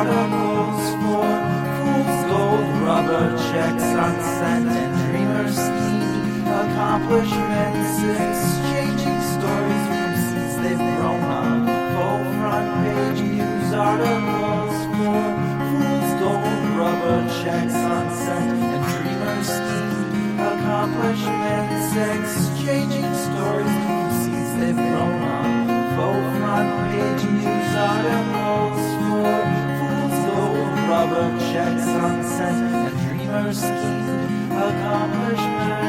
articles for fool's gold, rubber checks unsent, and dreamers schemed accomplishments, exchanging stories from seats they've grown on. Full front page news articles for fool's gold, rubber checks unsent, and dreamers schemed accomplishments, exchanging stories from seats they've grown on. Full front page news articles for fool's gold, rubber checks unsent, and dreamers scheme accomplishments.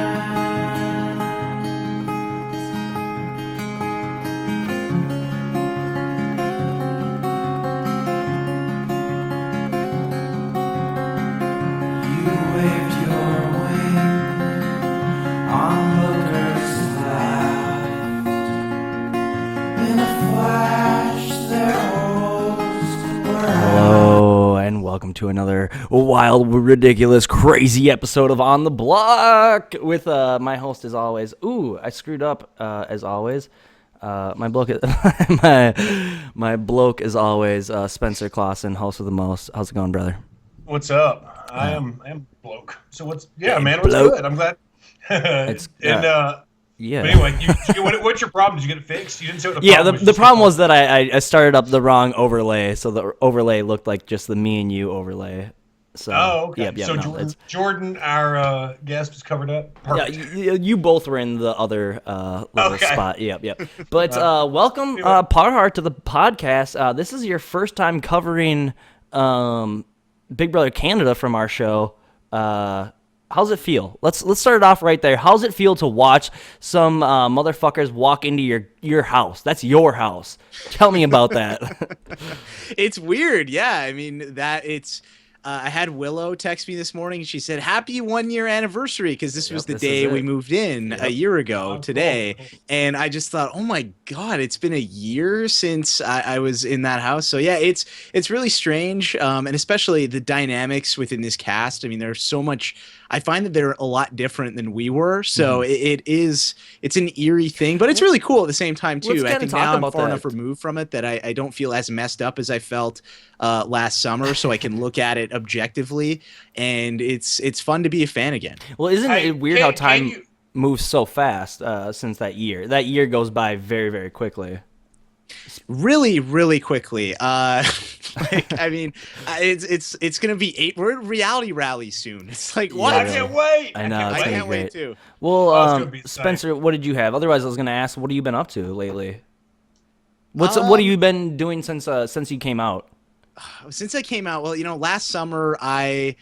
You waved your wing, onlookers laughed. In a flash, their holes were Hello, and welcome to another wild, ridiculous, crazy episode of On the Block with my host as always. Ooh, I screwed up as always. My bloke, my bloke as always, Spencer Clausen, host of the most. How's it going, brother? What's up? I am bloke. So what's man? What's bloke. good? I'm glad. It's yeah. But anyway, what's your problem? Did you get it fixed? You didn't say what the Yeah, problem was. the problem was that I started up the wrong overlay, so the overlay looked like just the me and you overlay. So, okay. Yep, So no, Jordan, our guest, is covered up. Perfect. Yeah, you both were in the other little Okay. spot. Yep. But welcome, Parhar, to the podcast. This is your first time covering Big Brother Canada from our show. How's it feel? Let's start it off right there. How's it feel to watch some motherfuckers walk into your house? That's your house. Tell me about that. It's weird. Yeah. I mean, I had Willow text me this morning. She said, "Happy 1 year anniversary," because this was the day we moved in a year ago today. Cool. And I just thought, oh my God, it's been a year since I was in that house. So yeah, it's really strange. And especially the dynamics within this cast. I mean, there's so much. I find that they're a lot different than we were. So it's an eerie thing, but it's really cool at the same time too. I think now I'm far enough removed from it that I don't feel as messed up as I felt last summer, so I can look at it objectively, and it's fun to be a fan again. Well, isn't it weird how time moves so fast since that year? That year goes by very, very quickly. Really, really quickly. I mean, it's gonna be we're at Reality Rally soon. It's like what? I can't wait. I know. I can't wait too. Well, Spencer, what did you have? Otherwise, I was gonna ask, what have you been up to lately? What have you been doing since you came out? Since I came out, well, last summer I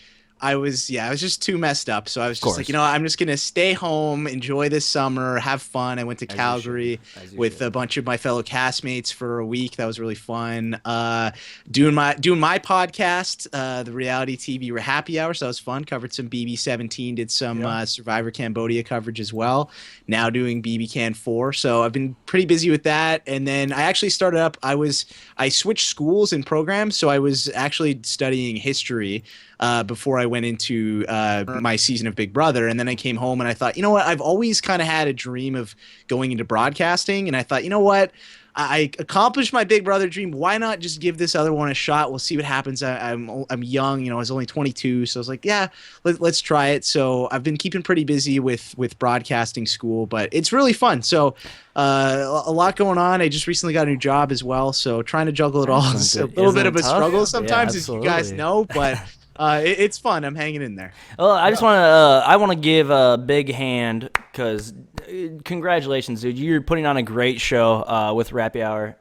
was just too messed up. So I was just like, I'm just going to stay home, enjoy this summer, have fun. I went to Calgary with a bunch of my fellow castmates for a week. That was really fun. Doing my podcast, the reality TV Happy Hour. So that was fun. Covered some BB17, did some Survivor Cambodia coverage as well. Now doing BB Can 4. So I've been pretty busy with that. And then I actually started up, I switched schools and programs. So I was actually studying history before I went into my season of Big Brother. And then I came home and I thought, you know what? I've always kind of had a dream of going into broadcasting. And I thought, you know what? I accomplished my Big Brother dream. Why not just give this other one a shot? We'll see what happens. I'm young, I was only 22. So I was like, yeah, let's try it. So I've been keeping pretty busy with broadcasting school, but it's really fun. So a lot going on. I just recently got a new job as well. So trying to juggle it all is a little bit of a struggle sometimes, as you guys know, but it's fun. I'm hanging in there. Well, I just want to give a big hand because congratulations, dude. You're putting on a great show with Happy Hour.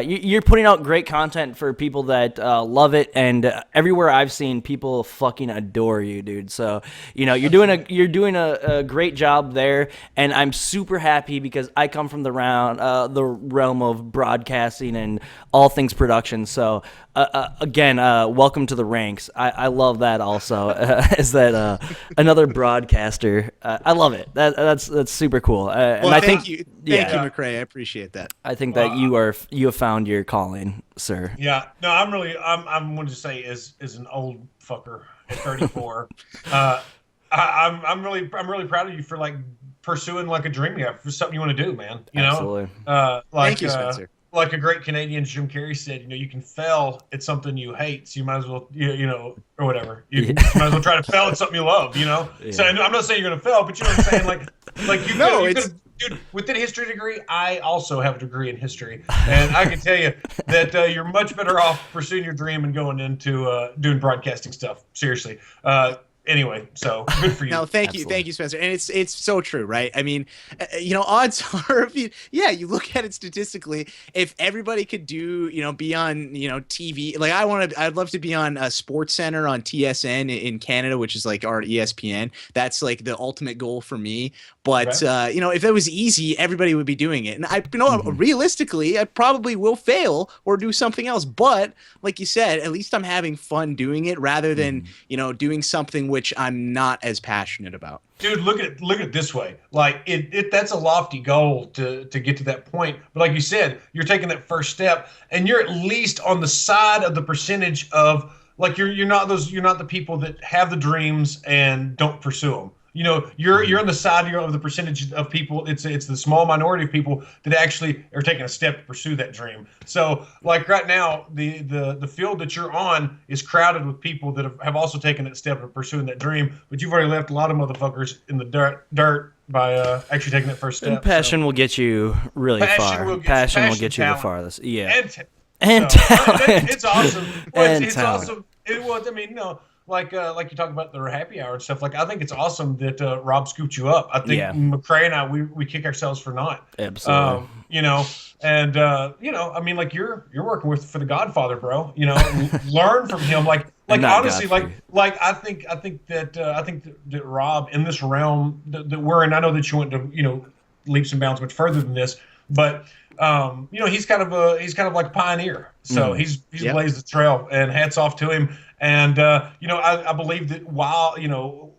You're putting out great content for people that love it, and everywhere I've seen, people fucking adore you, dude. So you're doing a great job there, and I'm super happy because I come from the realm of broadcasting and all things production. So again, welcome to the ranks. I love that also. Is that another broadcaster? I love it. That's super cool. And I thank think you, McRae. I appreciate that. I think that you have found your calling, sir. Yeah. No, I'm going to say as an old fucker at 34, I'm really proud of you for like pursuing like a dream you have, for something you want to do, man. Absolutely. Thank you, Spencer. like a great Canadian Jim Carrey said, you can fail at something you hate, so you might as well, or whatever. You might as well try to fail at something you love, Yeah. So I'm not saying you're going to fail, but you know what I'm saying? Like you could, dude, with a history degree, I also have a degree in history. And I can tell you that you're much better off pursuing your dream and going into doing broadcasting stuff. Seriously. Anyway, so good for you. No, thank you, Spencer. And it's so true, right? I mean, odds are, if you look at it statistically, if everybody could do, be on, TV, like I'd love to be on a Sports Center on TSN in Canada, which is like our ESPN. That's like the ultimate goal for me. But if it was easy, everybody would be doing it. And realistically, I probably will fail or do something else. But like you said, at least I'm having fun doing it rather than doing something which I'm not as passionate about. Dude, look at it this way. Like that's a lofty goal to get to that point. But like you said, you're taking that first step, and you're at least on the side of the percentage of like you're not the people that have the dreams and don't pursue them. You're on the side of the percentage of people. It's the small minority of people that actually are taking a step to pursue that dream. So, like right now, the field that you're on is crowded with people that have also taken that step of pursuing that dream. But you've already left a lot of motherfuckers in the dirt by actually taking that first step. And passion will get you really far. Passion will get you the farthest. Yeah. And talent. It's awesome. It's talent. awesome. Like you talk about the happy hour and stuff. Like I think it's awesome that Rob scooped you up. I think McCray and I we kick ourselves for not. Absolutely. I mean, like you're working for the Godfather, bro. Learn from him. Like honestly, I think that Rob in this realm that we're in. I know that you went to leaps and bounds much further than this, but he's kind of like a pioneer. So he's blazed the trail, and hats off to him. And I believe that while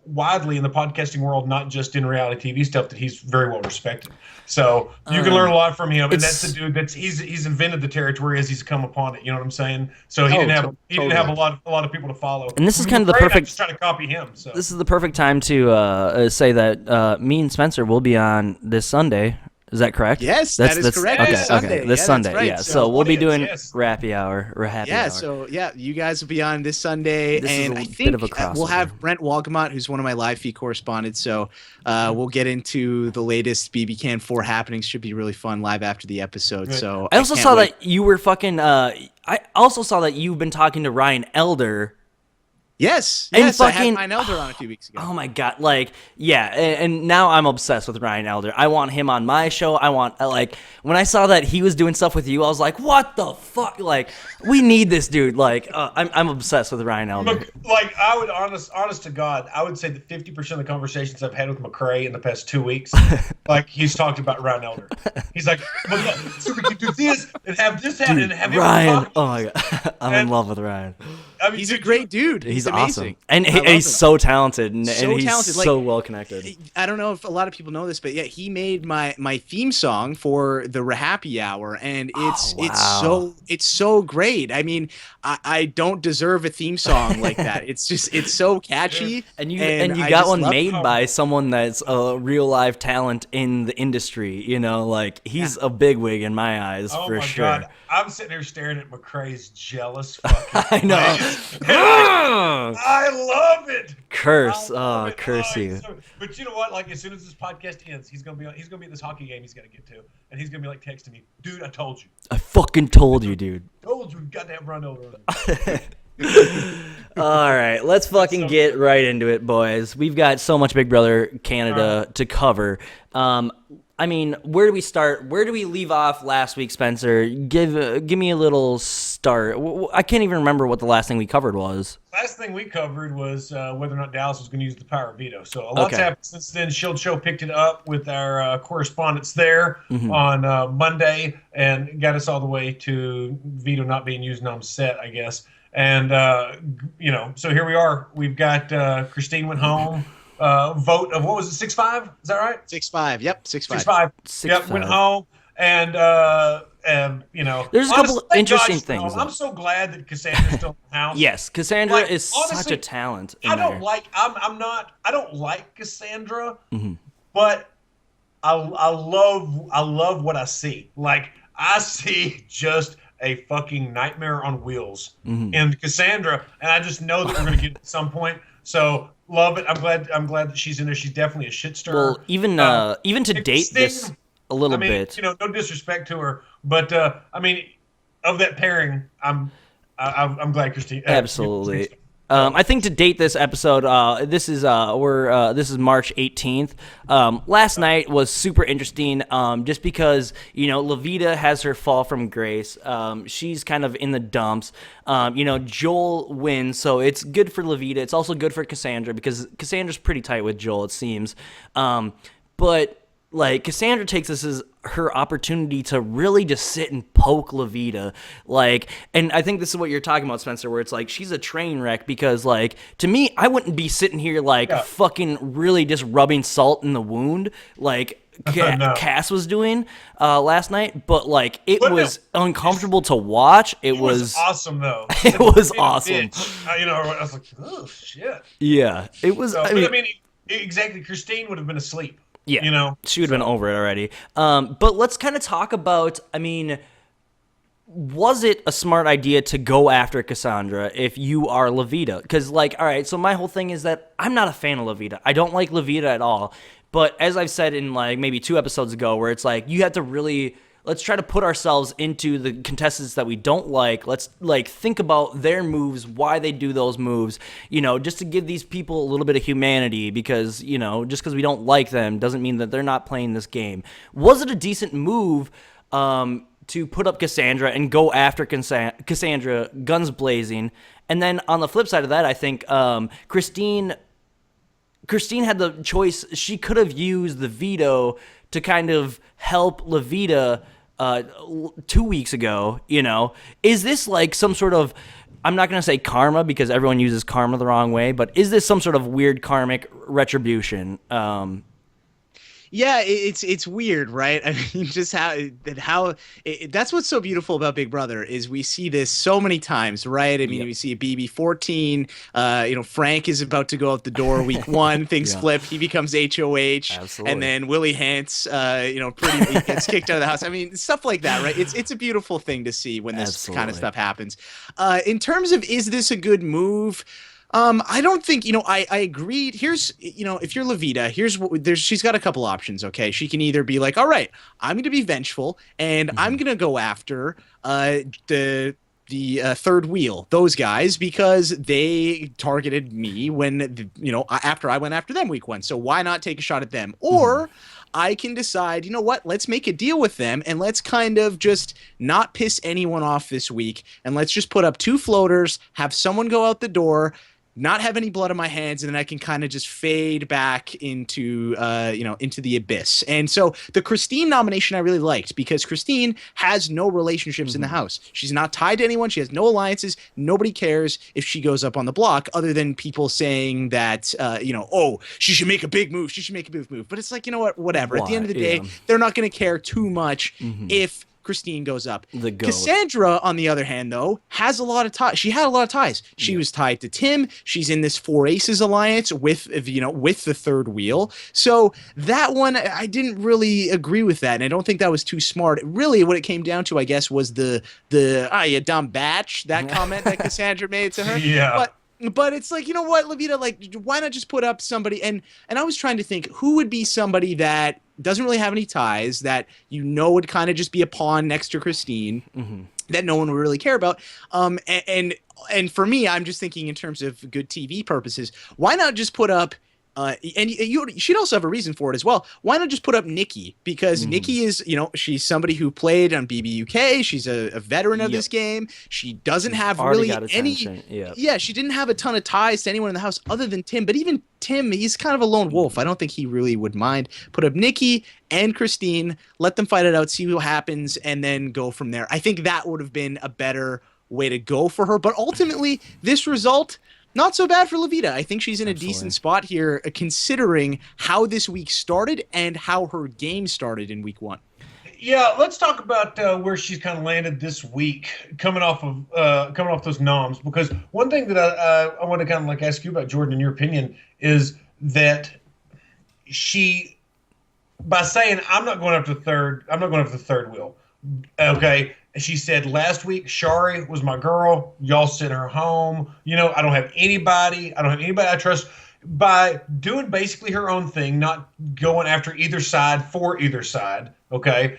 widely in the podcasting world, not just in reality TV stuff, that he's very well respected. So you can learn a lot from him, and that's the dude he's invented the territory as he's come upon it. You know what I'm saying? So he didn't have a lot of people to follow. And this is kind of the perfect. Just trying to copy him. So this is the perfect time to say that me and Spencer will be on this Sunday. Is that correct? Yes, that is correct. Okay, this Sunday. This Sunday, right. yeah. So we'll be doing Rappy Hour or Happy Hour. Yeah, so you guys will be on this Sunday, and I think bit of a crossover. We'll have Brent Walgamot, who's one of my live feed correspondents. So we'll get into the latest BB Can 4 happenings. Should be really fun live after the episode. So I also saw that you were fucking. I also saw that you've been talking to Ryan Elder. Yes, I had Ryan Elder on a few weeks ago. Oh my god, and now I'm obsessed with Ryan Elder. I want him on my show. I want when I saw that he was doing stuff with you, I was like, what the fuck? Like, we need this dude. I'm obsessed with Ryan Elder. Look, I would honest to God, I would say that 50% of the conversations I've had with McCray in the past 2 weeks, he's talked about Ryan Elder. He's like, so we can do this and have this happen and have Ryan. Oh my god, I'm in love with Ryan. I mean, he's a great dude. He's amazing. Awesome. And he's so talented and he's so well connected. I don't know if a lot of people know this, but he made my theme song for the Happy Hour, and it's so great. I mean, I don't deserve a theme song like that. It's so catchy. And you got one made by someone that's a real live talent in the industry. He's a bigwig in my eyes for sure. Oh my God. I'm sitting here staring at McCray's jealous fucking I know. I love it. Curse you. But you know what? As soon as this podcast ends, he's gonna be at this hockey game he's gotta get to, and he's gonna be texting me, dude. I told you. I fucking told you, dude. Told you, goddamn run over. All right, let's fucking get right into it, boys. We've got so much Big Brother Canada to cover. I mean, where do we start? Where do we leave off last week, Spencer? Give me a little start. I can't even remember what the last thing we covered was. Last thing we covered was whether or not Dallas was going to use the power of veto. So a lot's happened since then. Shield Show picked it up with our correspondents there on Monday and got us all the way to veto not being used on set, I guess. And, so here we are. We've got Christine went home. Vote of, what was it, 6-5? Is that right? 6-5. Yep, 6-5. 6-5. Yep, went home. And there's a couple interesting things. I'm so glad that Cassandra's still in the house. Yes, Cassandra is such a talent. I don't like Cassandra, but I love what I see. I see just a fucking nightmare on wheels in Cassandra, and I just know that we're gonna get it at some point. So love it. I'm glad that she's in there. She's definitely a shit stirrer. Well, even to date this a little bit. No disrespect to her, but I mean, of that pairing, I'm glad Christine. Absolutely. I think to date this episode, this is March 18th. Last night was super interesting, just because Levita has her fall from grace. She's kind of in the dumps. Joel wins, so it's good for Levita. It's also good for Cassandra because Cassandra's pretty tight with Joel, it seems. But like Cassandra takes this as her opportunity to really just sit and poke Levita, and I think this is what you're talking about, Spencer, where it's like she's a train wreck because, to me, I wouldn't be sitting here fucking really just rubbing salt in the wound Cass was doing last night, but it was uncomfortable to watch. It was awesome though. It was awesome. I was like, oh shit. Yeah, it was. So, exactly. Christine would have been asleep. Yeah, she would have been over it already. But let's kind of talk about, was it a smart idea to go after Cassandra if you are Levita? Because, all right, so my whole thing is that I'm not a fan of Levita. I don't like Levita at all. But as I've said in, maybe 2 episodes ago, where it's you have to really... Let's try to put ourselves into the contestants that we don't like. Let's think about their moves, why they do those moves, just to give these people a little bit of humanity because, just because we don't like them doesn't mean that they're not playing this game. Was it a decent move to put up Cassandra and go after Cassandra guns blazing? And then on the flip side of that, I think Christine had the choice. She could have used the veto to kind of help Levita 2 weeks ago. Is this some sort of, I'm not going to say karma because everyone uses karma the wrong way, but is this some sort of weird karmic retribution? Yeah, it's weird, right? I mean, just that's what's so beautiful about Big Brother is we see this so many times, right? I mean, we see BB14. Frank is about to go out the door week 1. Things flip. He becomes HOH, Absolutely. And then Willie Hance, gets kicked out of the house. I mean, stuff like that, right? It's a beautiful thing to see when this kind of stuff happens. In terms of, is this a good move? I don't think, I agreed. Here's, if you're Levita, she's got a couple options, okay? She can either be all right, I'm going to be vengeful and I'm going to go after the third wheel, those guys, because they targeted me when, after I went after them week 1. So why not take a shot at them? Or I can decide, you know what, let's make a deal with them and let's kind of just not piss anyone off this week. And let's just put up 2 floaters, have someone go out the door, not have any blood on my hands, and then I can kind of just fade back into the abyss. And so the Christine nomination I really liked because Christine has no relationships in the house. She's not tied to anyone. She has no alliances. Nobody cares if she goes up on the block other than people saying that, she should make a big move. She should make a big move. But it's whatever. At the end of the day, they're not going to care too much if Christine goes up. Cassandra, on the other hand, though, has a lot of ties. She had a lot of ties. She was tied to Tim. She's in this 4 Aces alliance with the third wheel. So that one, I didn't really agree with that, and I don't think that was too smart. Really, what it came down to, I guess, was the you dumb batch, that comment that Cassandra made to her. Yeah. But it's you know what, Levita, why not just put up somebody? And I was trying to think who would be somebody that doesn't really have any ties, that would kind of just be a pawn next to Christine, that no one would really care about. And for me, I'm just thinking in terms of good TV purposes, why not just put up and she'd also have a reason for it as well. Why not just put up Nikki? Because Nikki is, she's somebody who played on BBUK. She's a veteran of this game. She doesn't have really any. Yeah, she didn't have a ton of ties to anyone in the house other than Tim. But even Tim, he's kind of a lone wolf. I don't think he really would mind. Put up Nikki and Christine, let them fight it out, see what happens, and then go from there. I think that would have been a better way to go for her. But ultimately, this result, not so bad for Levita. I think she's in a decent spot here, considering how this week started and how her game started in week 1. Yeah, let's talk about where she's kind of landed this week, coming off those noms. Because one thing that I want to kind of ask you about, Jordan, in your opinion, is that she, by saying I'm not going after the third wheel, Okay. And she said, last week, Shari was my girl. Y'all sent her home. I don't have anybody. I don't have anybody I trust. By doing basically her own thing, not going after either side for either side. Okay.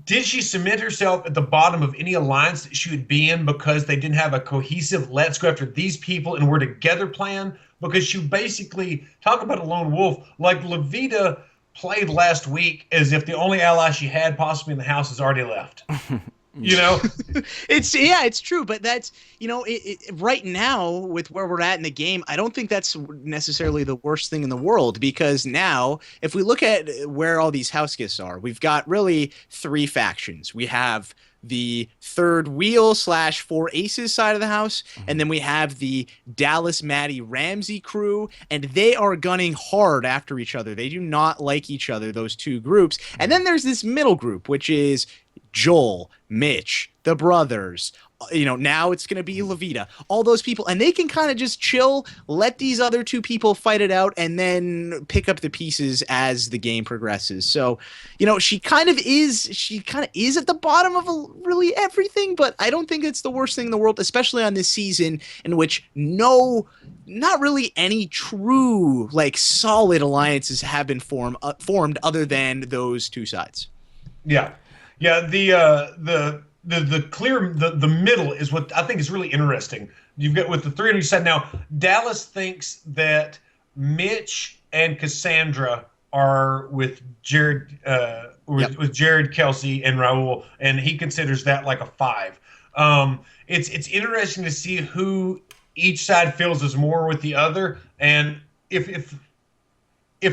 Did she cement herself at the bottom of any alliance that she would be in because they didn't have a cohesive, let's go after these people and we're together plan? Because she basically, talk about a lone wolf, like Levita played last week as if the only ally she had possibly in the house has already left. It's true, but that's right now with where we're at in the game, I don't think that's necessarily the worst thing in the world, because now if we look at where all these house guests are, we've got really three factions. We have the third wheel / four aces side of the house, and then we have the Dallas Maddie Ramsey crew, and they are gunning hard after each other. They do not like each other, those two groups. And then there's this middle group, which is Joel, Mitch, the brothers, now it's going to be Levita, all those people, and they can kind of just chill, let these other two people fight it out, and then pick up the pieces as the game progresses. So, she kind of is at the bottom of really everything, but I don't think it's the worst thing in the world, especially on this season in which not really any true, solid alliances have been formed other than those two sides. Yeah. Yeah, the clear the middle is what I think is really interesting. You've got with the 300 side now. Dallas thinks that Mitch and Cassandra are with Jared with Jared, Kelsey, and Raul, and he considers that like a 5. It's interesting to see who each side feels is more with the other, and if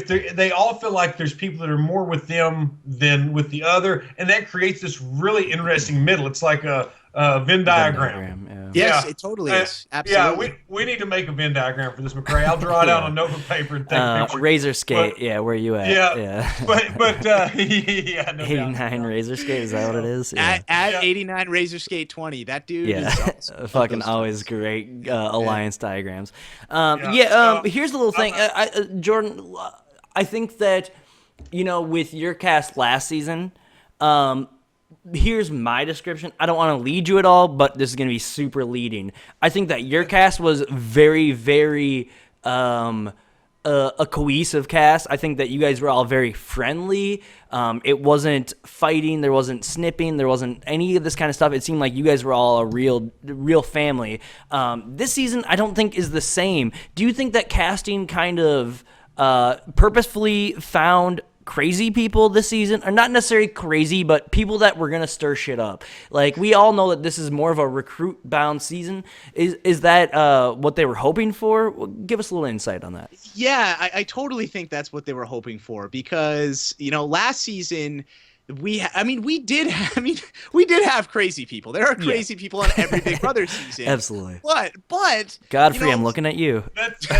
they all feel like there's people that are more with them than with the other, and that creates this really interesting middle. It's like a Venn diagram. Yeah. Yes, it totally is. Absolutely. Yeah, we need to make a Venn diagram for this, McCray. I'll draw it out on a note of paper and take pictures. Razor skate, where you at? Yeah. But yeah, no 89 Razor skate, is that what it is? Yeah. At 89 Razor Skate 20, that dude is awesome. Fucking always great alliance diagrams. Here's the little thing. Jordan, I think that, with your cast last season, here's my description. I don't want to lead you at all, but this is going to be super leading. I think that your cast was very, very a cohesive cast. I think that you guys were all very friendly. It wasn't fighting. There wasn't snipping. There wasn't any of this kind of stuff. It seemed like you guys were all a real family. This season, I don't think is the same. Do you think that casting kind of purposefully found crazy people this season, or not necessarily crazy, but people that were gonna stir shit up? Like, we all know that this is more of a recruit bound season. Is that what they were hoping for? Well, give us a little insight on that. Yeah, I totally think that's what they were hoping for, because last season we did have crazy people. There are crazy people on every Big Brother season. Absolutely. But Godfrey, I'm looking at you. That's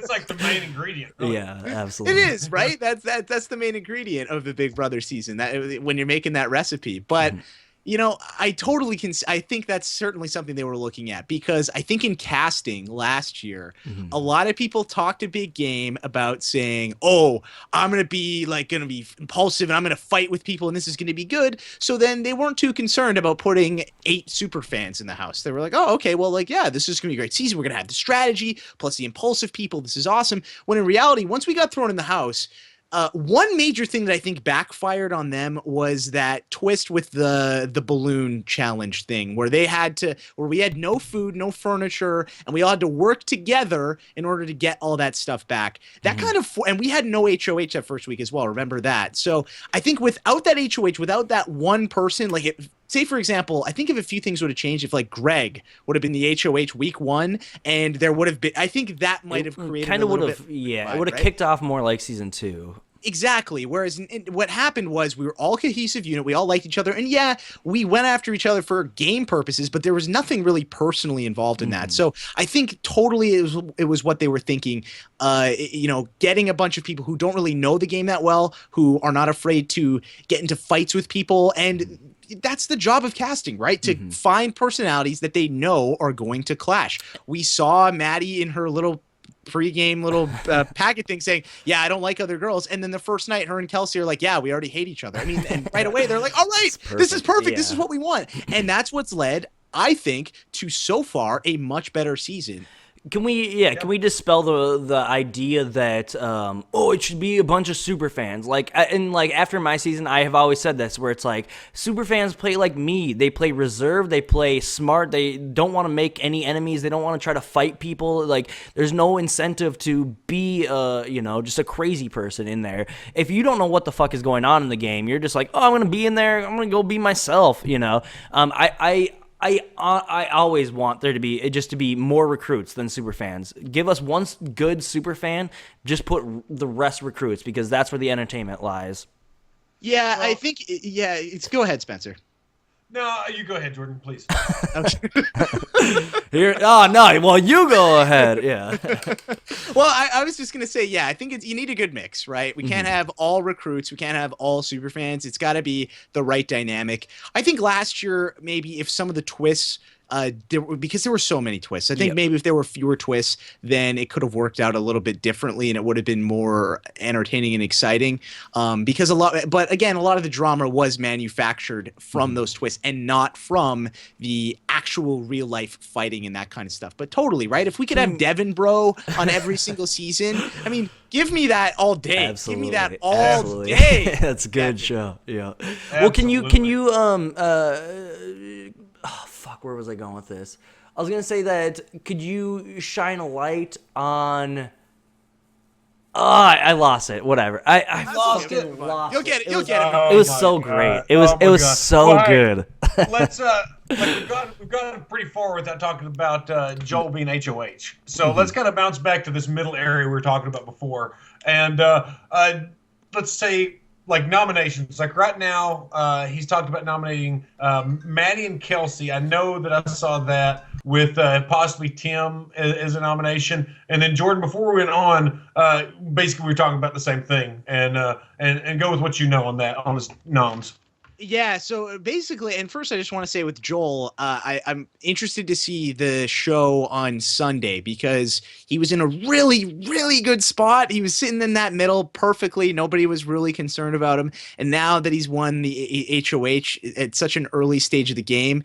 like the main ingredient. Really. Yeah, absolutely. It is, right? That's the main ingredient of the Big Brother season. That when you're making that recipe, but. I totally can. I think that's certainly something they were looking at, because I think in casting last year, a lot of people talked a big game about saying, "Oh, I'm gonna be impulsive and I'm gonna fight with people and this is gonna be good." So then they weren't too concerned about putting 8 super fans in the house. They were like, "Oh, okay, well, this is gonna be a great season. We're gonna have the strategy plus the impulsive people. This is awesome." When in reality, once we got thrown in the house. One major thing that I think backfired on them was that twist with the balloon challenge thing, where we had no food, no furniture, and we all had to work together in order to get all that stuff back. That and we had no HOH that first week as well. Remember that? So I think without that HOH, without that one person, say, for example, I think if a few things would have changed, if Greg would have been the HOH week 1, and there would have been, I think that might have created kind of would have, it would have kicked off more like season 2. Exactly. Whereas what happened was we were all a cohesive unit. We all liked each other. And yeah, we went after each other for game purposes, but there was nothing really personally involved in that. So I think totally it was what they were thinking, getting a bunch of people who don't really know the game that well, who are not afraid to get into fights with people. And that's the job of casting, right? To find personalities that they know are going to clash. We saw Maddie in her little pregame little packet thing saying, yeah, I don't like other girls. And then the first night, her and Kelsey are like, yeah, we already hate each other. I mean, and right away, they're like, all right, this is perfect. This is what we want. And that's what's led, I think, to so far a much better season. Can we dispel the idea that it should be a bunch of super fans? Like, and like after my season, I have always said this, where it's like super fans play like me. They play reserved, they play smart, they don't want to make any enemies, they don't want to try to fight people. Like, there's no incentive to be just a crazy person in there. If you don't know what the fuck is going on in the game, you're just like, oh, I'm gonna be in there, I'm gonna go be myself. I always want there to be more recruits than super fans. Give us one good super fan, just put the rest recruits, because that's where the entertainment lies. Yeah, well, I think go ahead, Spencer. No, you go ahead, Jordan, please. Well, you go ahead. Yeah. Well, I was just going to say, I think you need a good mix, right? We can't have all recruits. We can't have all super fans. It's got to be the right dynamic. I think last year, maybe if some of the twists, because there were so many twists, I think maybe if there were fewer twists, then it could have worked out a little bit differently and it would have been more entertaining and exciting. Because a lot of the drama was manufactured from those twists and not from the actual real life fighting and that kind of stuff. But totally, right? If we could have Devin Bro on every single season, I mean, give me that all day. Absolutely. Give me that all day. That's a good show. Yeah. Absolutely. Well, can you where was I going with this? I was going to say that could you shine a light on I lost it. Whatever. I lost it. You'll get it. It was so great. It was so good. Let's we've gone pretty far without talking about Joel being HOH. So let's kind of bounce back to this middle area we were talking about before. And let's say like nominations, like right now, he's talked about nominating Maddie and Kelsey. I know that I saw that with possibly Tim as a nomination, and then Jordan. Before we went on, basically we were talking about the same thing, and go with what you know on that on his noms. Yeah, so basically, and first I just want to say with Joel, I'm interested to see the show on Sunday because he was in a really, really good spot. He was sitting in that middle perfectly. Nobody was really concerned about him. And now that he's won the HOH at such an early stage of the game,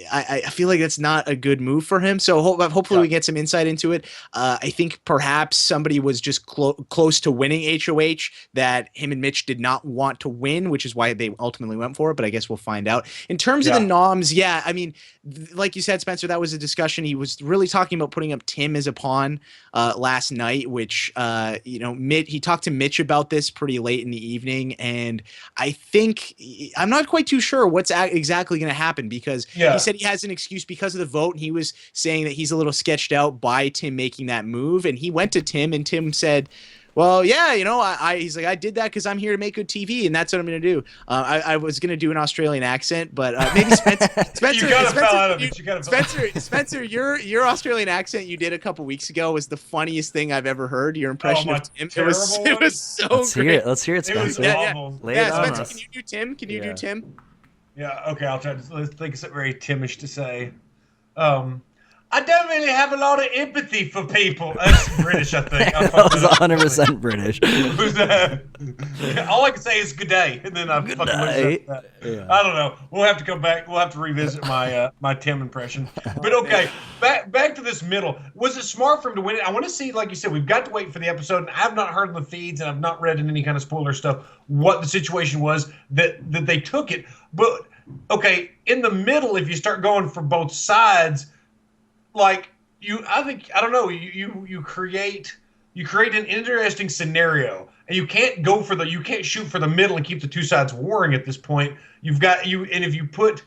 I feel like that's not a good move for him. So hopefully we get some insight into it. I think perhaps somebody was just close to winning HOH that him and Mitch did not want to win, which is why they ultimately went for it, but I guess we'll find out. In terms of the noms, I mean, like you said, Spencer, that was a discussion. He was really talking about putting up Tim as a pawn last night, which, he talked to Mitch about this pretty late in the evening, and I think, I'm not quite too sure what's exactly going to happen because he said he has an excuse because of the vote, and he was saying that he's a little sketched out by Tim making that move, and he went to Tim, and Tim said, well, he's like, I did that because I'm here to make good TV, and that's what I'm going to do. I was going to do an Australian accent, but maybe Spencer, your Australian accent you did a couple weeks ago was the funniest thing I've ever heard. Your impression of Tim, it was so great. Let's hear it, Spencer. Spencer, can you do Tim? Can you do Tim? Yeah, okay, I'll try to think of something very Timish to say. I don't really have a lot of empathy for people. That's British, I think. That was 100% British. All I can say is good day, and then I fucking lose that. Yeah. I don't know. We'll have to come back. We'll have to revisit my my Tim impression. But okay, back to this middle. Was it smart for him to win it? I want to see, like you said, we've got to wait for the episode, and I've not heard in the feeds, and I've not read in any kind of spoiler stuff what the situation was that they took it. But okay, in the middle, if you start going for both sides. Like you create an interesting scenario, and you can't shoot for the middle and keep the two sides warring at this point. If you put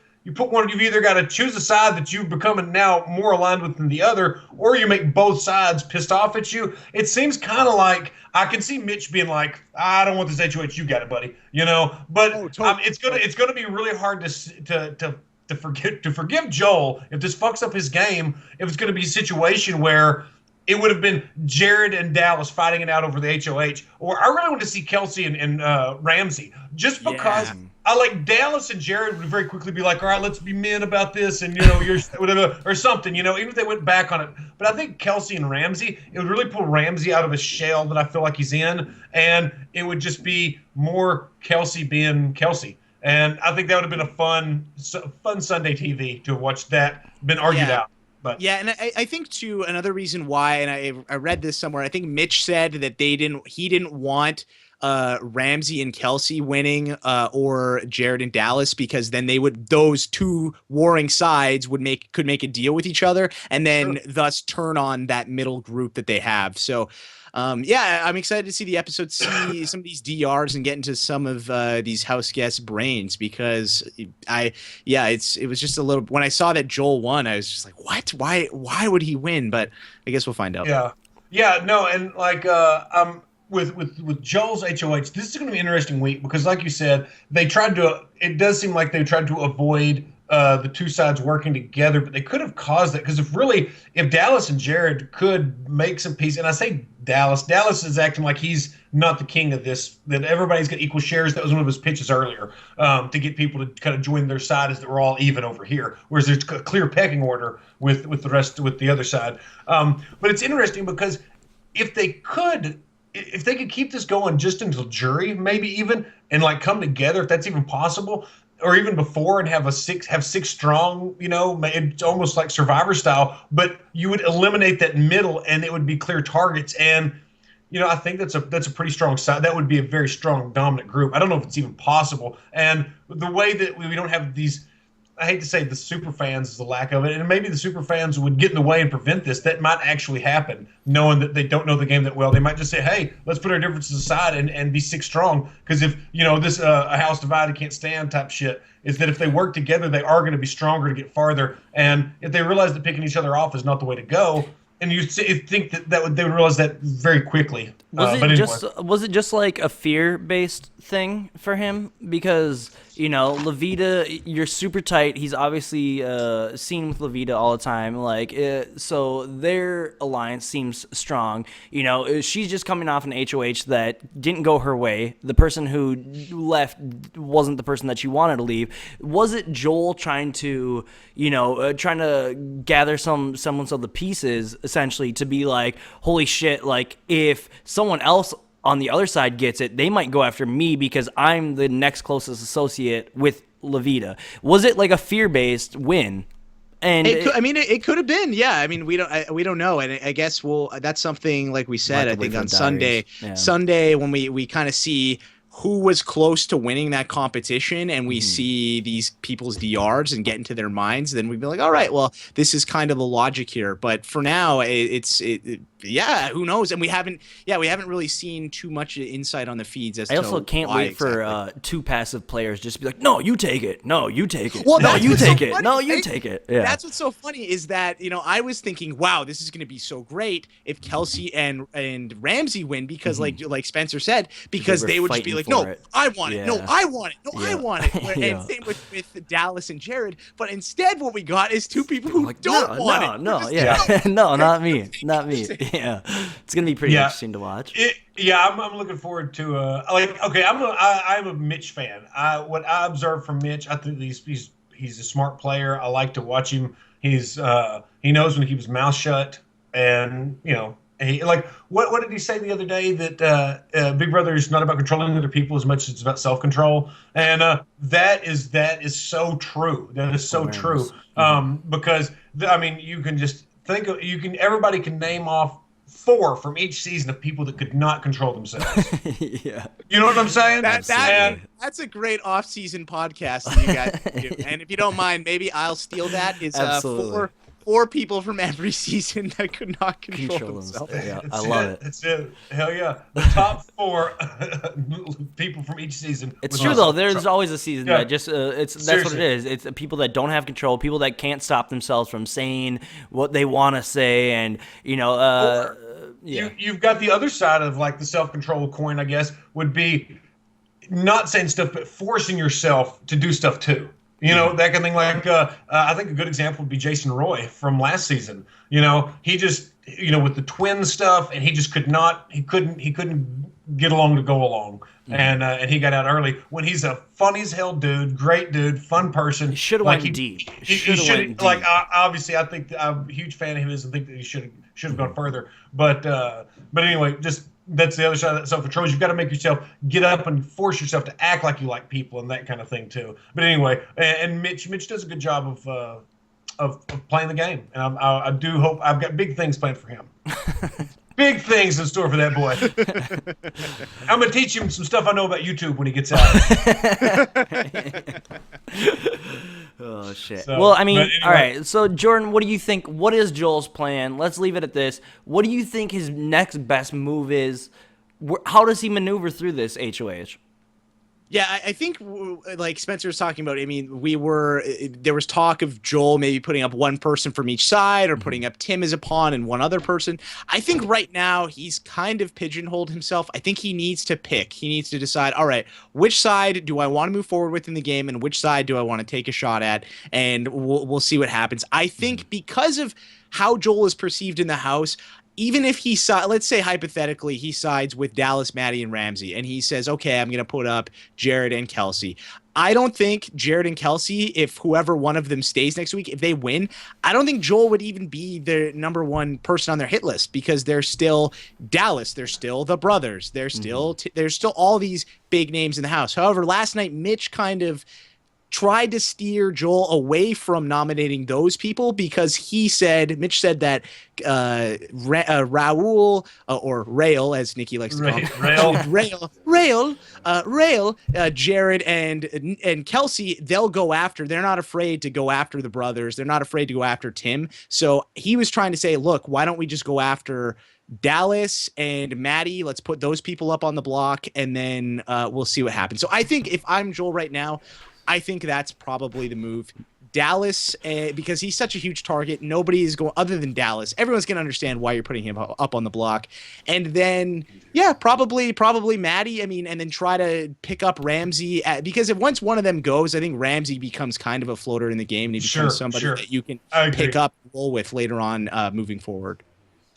one, you've either got to choose a side that you've become now more aligned with than the other, or you make both sides pissed off at you. It seems kind of like I can see Mitch being like, I don't want this HOH, you got it, buddy. But it's gonna be really hard to forgive Joel if this fucks up his game, if it's going to be a situation where it would have been Jared and Dallas fighting it out over the HOH, or I really want to see Kelsey and Ramsey just because I like Dallas and Jared would very quickly be like, all right, let's be men about this, and you're whatever or something, even if they went back on it. But I think Kelsey and Ramsey, it would really pull Ramsey out of a shell that I feel like he's in, and it would just be more Kelsey being Kelsey. And I think that would have been a fun Sunday TV to have watched that been argued out. But yeah, and I think too another reason why, and I read this somewhere. I think Mitch said that he didn't want Ramsey and Kelsey winning or Jared and Dallas, because then those two warring sides could make a deal with each other and then thus turn on that middle group that they have. So yeah, I'm excited to see the episode, see some of these DRs and get into some of these house guests' brains, because it was just a little, when I saw that Joel won, I was just like, what? Why would he win? But I guess we'll find out. Yeah, no, and like with Joel's HOH, this is going to be an interesting week because, like you said, it does seem like they tried to avoid the two sides working together, but they could have caused it, because if Dallas and Jared could make some peace, and I say Dallas is acting like he's not the king of this, that everybody's got equal shares. That was one of his pitches earlier, to get people to kind of join their side, is that we're all even over here, whereas there's a clear pecking order with the other side. But it's interesting because if they could keep this going just until jury, maybe even, and like come together, if that's even possible, or even before, and have six strong, it's almost like Survivor style, but you would eliminate that middle and it would be clear targets. And, I think that's a pretty strong side. That would be a very strong dominant group. I don't know if it's even possible. And the way that we don't have these, I hate to say the super fans is the lack of it, and maybe the super fans would get in the way and prevent this. That might actually happen, knowing that they don't know the game that well. They might just say, hey, let's put our differences aside and be six strong. Because if, this a house divided can't stand type shit, is that if they work together, they are going to be stronger to get farther. And if they realize that picking each other off is not the way to go, and you think they would realize that very quickly. Was it just like a fear-based thing for him? Because, Levita, you're super tight. He's obviously seen with Levita all the time. So their alliance seems strong. She's just coming off an HOH that didn't go her way. The person who left wasn't the person that she wanted to leave. Was it Joel trying to gather some semblance of the pieces, essentially, to be like, holy shit, like, if someone else on the other side gets it, they might go after me because I'm the next closest associate with Levita. Was it like a fear-based win? And it could have been, yeah. I mean, we don't know, and I guess that's something, like we said, I think on Sunday, when we kind of see who was close to winning that competition, and we see these people's DRs and get into their minds, then we'd be like, all right, well, this is kind of the logic here. But for now, who knows? And we haven't really seen too much insight on the feeds as to I also can't wait for two passive players just to be like, no, you take it. No, you take it. Well, no, you take it. No, you take it. Yeah. That's what's so funny is that, I was thinking, wow, this is going to be so great if Kelsey and Ramsey win, because like Spencer said, because they would just be like, no, I want it. No, I want it. No, I want it. And same with Dallas and Jared. But instead, what we got is two people who don't want it. No, not me. Not me. Yeah, it's gonna be pretty interesting to watch. I'm looking forward to I'm a Mitch fan. What I observed from Mitch, I think he's a smart player. I like to watch him. He knows when to keep his mouth shut, and what did he say the other day, that Big Brother is not about controlling other people as much as it's about self-control, and that is so true. That is so true. Because you can just everybody can name off 4 from each season of people that could not control themselves. Yeah. You know what I'm saying? That's a great off-season podcast that you guys do. And if you don't mind, maybe I'll steal that. It's 4 people from every season that could not control themselves. Yeah, I love it. That's it. Hell yeah. The top 4 people from each season. It's true, though. There's always a season that just that's what it is. It's people that don't have control, people that can't stop themselves from saying what they want to say, and you've got the other side of like the self-control coin, I guess, would be not saying stuff but forcing yourself to do stuff too. That kind of thing. Like I think a good example would be Jason Roy from last season. He just with the twin stuff, and he just couldn't get along to go along. And he got out early when he's a funny as hell dude, great dude, fun person. He should have went deep. He should like obviously I think I'm a huge fan of his and think that he should have gone further. But anyway, just that's the other side of that self-control. You've got to make yourself get up and force yourself to act like you like people and that kind of thing too. But anyway, and Mitch does a good job of playing the game, and I do hope I've got big things planned for him. Big things in store for that boy. I'm gonna teach him some stuff I know about YouTube when he gets out. Oh shit. So, well, I mean, anyway. All right. So Jordan, what do you think? What is Joel's plan? Let's leave it at this. What do you think his next best move is? How does he maneuver through this HOH? Yeah, I think like Spencer was talking about, I mean, there was talk of Joel maybe putting up one person from each side or putting up Tim as a pawn and one other person. I think right now he's kind of pigeonholed himself. I think he needs to pick. He needs to decide, all right, which side do I want to move forward with in the game and which side do I want to take a shot at? And we'll see what happens. I think because of how Joel is perceived in the house, even if let's say hypothetically he sides with Dallas, Maddie, and Ramsey, and he says, okay, I'm going to put up Jared and Kelsey. I don't think Jared and Kelsey, if whoever one of them stays next week, if they win, I don't think Joel would even be the number one person on their hit list because they're still Dallas. They're still the brothers. They're still there's still all these big names in the house. However, last night, Mitch kind of tried to steer Joel away from nominating those people because Mitch said that Raul or Rail, as Nikki likes to call him, Rail, Jared and Kelsey, they'll go after. They're not afraid to go after the brothers. They're not afraid to go after Tim. So he was trying to say, look, why don't we just go after Dallas and Maddie? Let's put those people up on the block, and then we'll see what happens. So I think if I'm Joel right now, I think that's probably the move. Dallas, because he's such a huge target, nobody is going other than Dallas. Everyone's going to understand why you're putting him up on the block. And then, yeah, probably Maddie. I mean, and then try to pick up Ramsey because if once one of them goes, I think Ramsey becomes kind of a floater in the game, and he becomes somebody that you can pick up and roll with later on moving forward.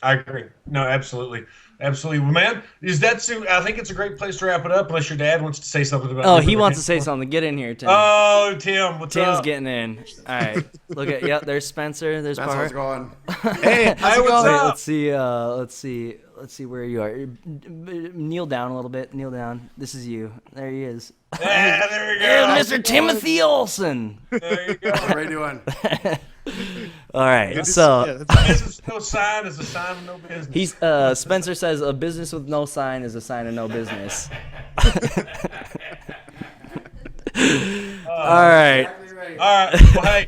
I agree. No, absolutely. Absolutely. Well, man, I think it's a great place to wrap it up unless your dad wants to say something about it. Oh, he wants to say something. Get in here, Tim. Oh, Tim, what's up? Tim's getting in. All right. Look at, there's Spencer. There's Parhar. How's it going? Hey, what's up? Let's see where you are. Kneel down a little bit. Kneel down. This is you. There he is. Yeah, there we go. Mr. Timothy Olsen. There you go. What are you doing? All right, Business with no sign is a sign of no business. Spencer says a business with no sign is a sign of no business. All right. Exactly right. All right. Well, hey,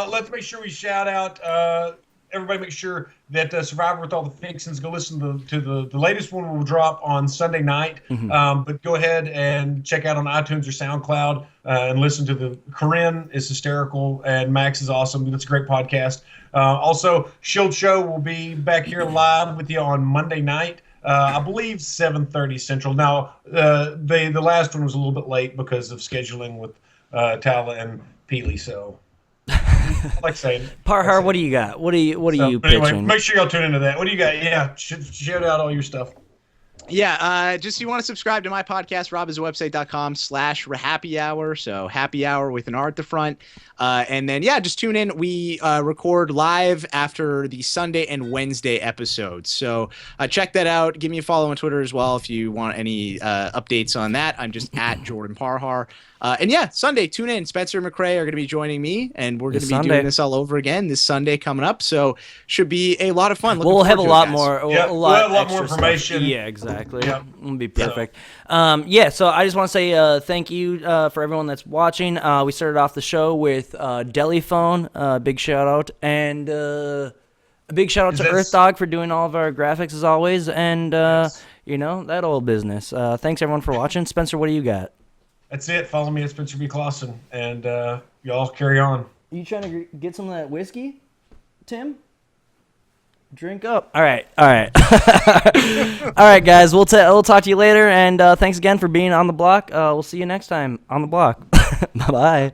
let's make sure we shout out. Everybody make sure that Survivor with all the fixins, go listen to the latest one will drop on Sunday night. But go ahead and check out on iTunes or SoundCloud and listen to the Corinne is hysterical and Max is awesome. That's a great podcast. Also, Shield Show will be back here live with you on Monday night. I believe 7:30 Central. Now, the last one was a little bit late because of scheduling with Tala and Peely, so. Like saying Parhar, what do you got? What are you pitching? Anyway, make sure y'all tune into that. What do you got? Yeah, shout out all your stuff. Yeah, just you want to subscribe to my podcast, robiswebsite.com/happy hour. So happy hour with an R at the front. And then, yeah, just tune in. We record live after the Sunday and Wednesday episodes. So check that out. Give me a follow on Twitter as well if you want any updates on that. I'm just at Jordan Parhar. And yeah, Sunday, tune in. Spencer and McRae are going to be joining me, and we're going to be doing this all over again this Sunday coming up. So should be a lot of fun. We'll have a lot more. We'll have a lot more information. Stuff. Yeah, exactly. Yep. It'll be perfect. Yeah. So I just want to say thank you for everyone that's watching. We started off the show with Deliphone. Big shout out, and a big shout out to Earth Dog for doing all of our graphics as always, and you know, that old business. Thanks everyone for watching. Spencer, what do you got? That's it. Follow me at Spencer B. Clausen, and y'all carry on. Are you trying to get some of that whiskey, Tim? Drink up. All right. All right, guys. We'll talk to you later, and thanks again for being on the block. We'll see you next time on the block. Bye-bye.